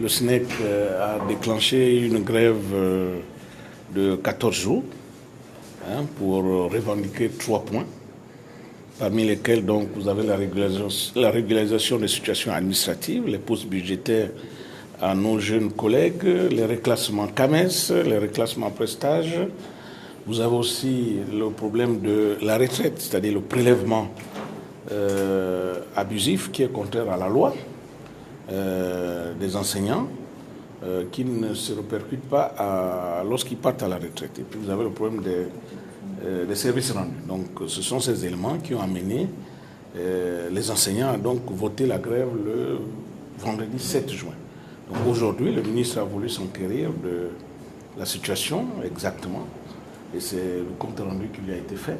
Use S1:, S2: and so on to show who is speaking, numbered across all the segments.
S1: le SNEC a déclenché une grève de 14 jours pour revendiquer 3 points, parmi lesquels donc, vous avez la régularisation des situations administratives, les postes budgétaires à nos jeunes collègues, les reclassements CAMES, les reclassements prestage. Vous avez aussi le problème de la retraite, c'est-à-dire le prélèvement abusif qui est contraire à la loi des enseignants qui ne se répercute pas lorsqu'ils partent à la retraite. Et puis vous avez le problème des services rendus. Donc ce sont ces éléments qui ont amené les enseignants à donc voter la grève le vendredi 7 juin. Donc aujourd'hui, le ministre a voulu s'enquérir de la situation exactement, et c'est le compte rendu qui lui a été fait.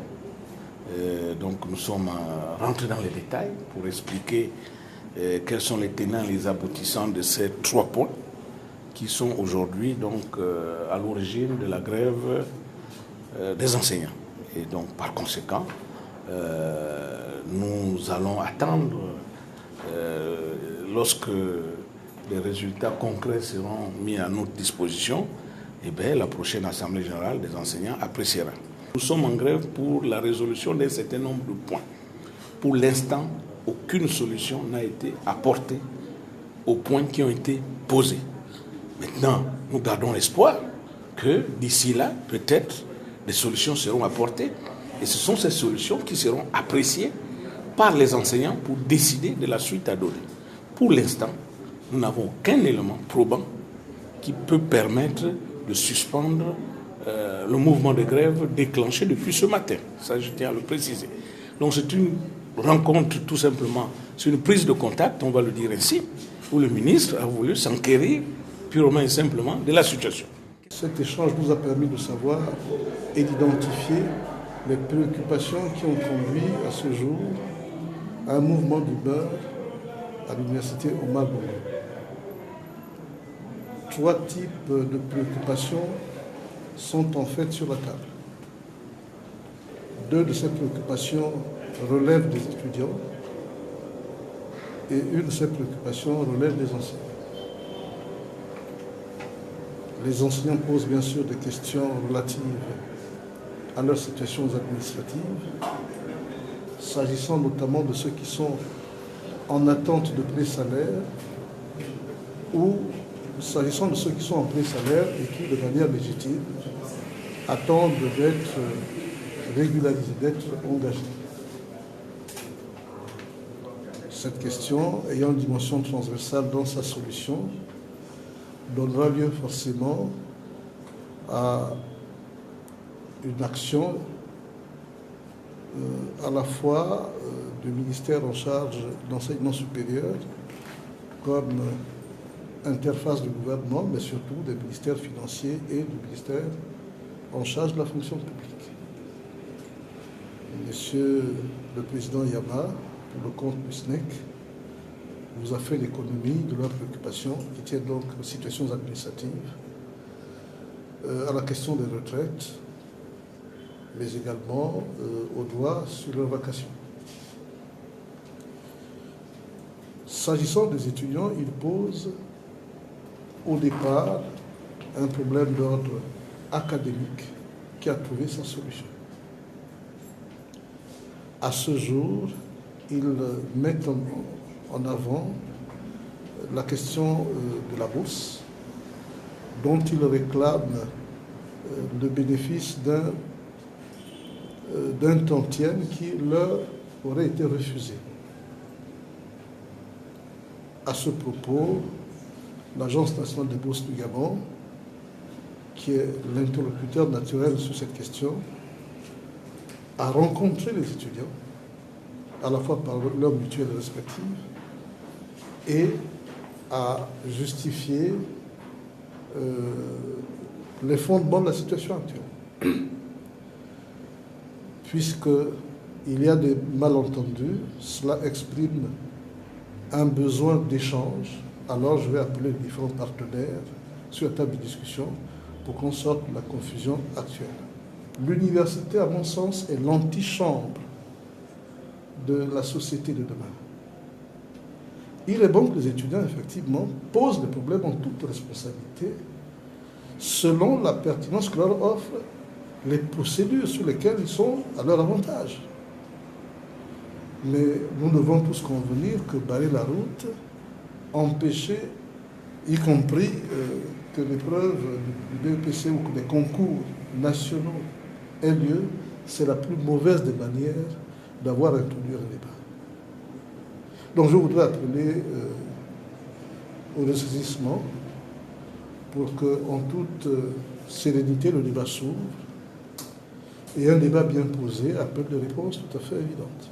S1: Donc nous sommes rentrés dans les détails pour expliquer quels sont les tenants et les aboutissants de ces 3 points qui sont aujourd'hui donc à l'origine de la grève des enseignants. Et donc par conséquent, nous allons attendre lorsque les résultats concrets seront mis à notre disposition, et bien la prochaine Assemblée générale des enseignants appréciera. Nous sommes en grève pour la résolution d'un certain nombre de points. Pour l'instant, aucune solution n'a été apportée aux points qui ont été posés. Maintenant, nous gardons l'espoir que d'ici là, peut-être, des solutions seront apportées. Et ce sont ces solutions qui seront appréciées par les enseignants pour décider de la suite à donner. Pour l'instant, nous n'avons aucun élément probant qui peut permettre de suspendre le mouvement de grève déclenché depuis ce matin. Ça, je tiens à le préciser. Donc c'est une rencontre tout simplement, c'est une prise de contact, on va le dire ainsi, où le ministre a voulu s'enquérir purement et simplement de la situation.
S2: Cet échange nous a permis de savoir et d'identifier les préoccupations qui ont conduit à ce jour à un mouvement d'humeur à l'université Omar Bongo. 3 types de préoccupations sont en fait sur la table. 2 de ces préoccupations relèvent des étudiants et une de ces préoccupations relève des enseignants. Les enseignants posent bien sûr des questions relatives à leurs situations administratives, s'agissant notamment de ceux qui sont en attente de pré-salaire ou s'agissant de ceux qui sont en pré-salaire et qui, de manière légitime, attendent d'être régularisés, d'être engagés. Cette question, ayant une dimension transversale dans sa solution, donnera lieu forcément à une action à la fois du ministère en charge de l'enseignement supérieur comme interface du gouvernement, mais surtout des ministères financiers et du ministère en charge de la fonction publique. Monsieur le Président Yama, pour le compte du SNEC, vous a fait l'économie de leurs préoccupations qui tiennent donc aux situations administratives, à la question des retraites, mais également aux droits sur leurs vacations. S'agissant des étudiants, ils posent au départ un problème d'ordre académique qui a trouvé sa solution. À ce jour, ils mettent en avant la question de la bourse, dont ils réclament le bénéfice d'un tantième qui leur aurait été refusé. À ce propos, l'Agence nationale des bourses du Gabon, qui est l'interlocuteur naturel sur cette question, a rencontré les étudiants, à la fois par leurs mutuelles respectives, et a justifié les fondements de la situation actuelle. Puisqu'il y a des malentendus, cela exprime un besoin d'échange. Alors je vais appeler les différents partenaires sur la table de discussion pour qu'on sorte de la confusion actuelle. L'université, à mon sens, est l'antichambre de la société de demain. il est bon que les étudiants, effectivement, posent les problèmes en toute responsabilité, selon la pertinence que leur offrent les procédures sur lesquelles ils sont à leur avantage. Mais nous devons tous convenir que barrer la route, empêcher, y compris que l'épreuve du BEPC ou que des concours nationaux aient lieu, c'est la plus mauvaise des manières d'avoir introduit un débat. Donc je voudrais appeler au ressaisissement pour qu'en toute sérénité le débat s'ouvre et un débat bien posé appelle des réponses tout à fait évidentes.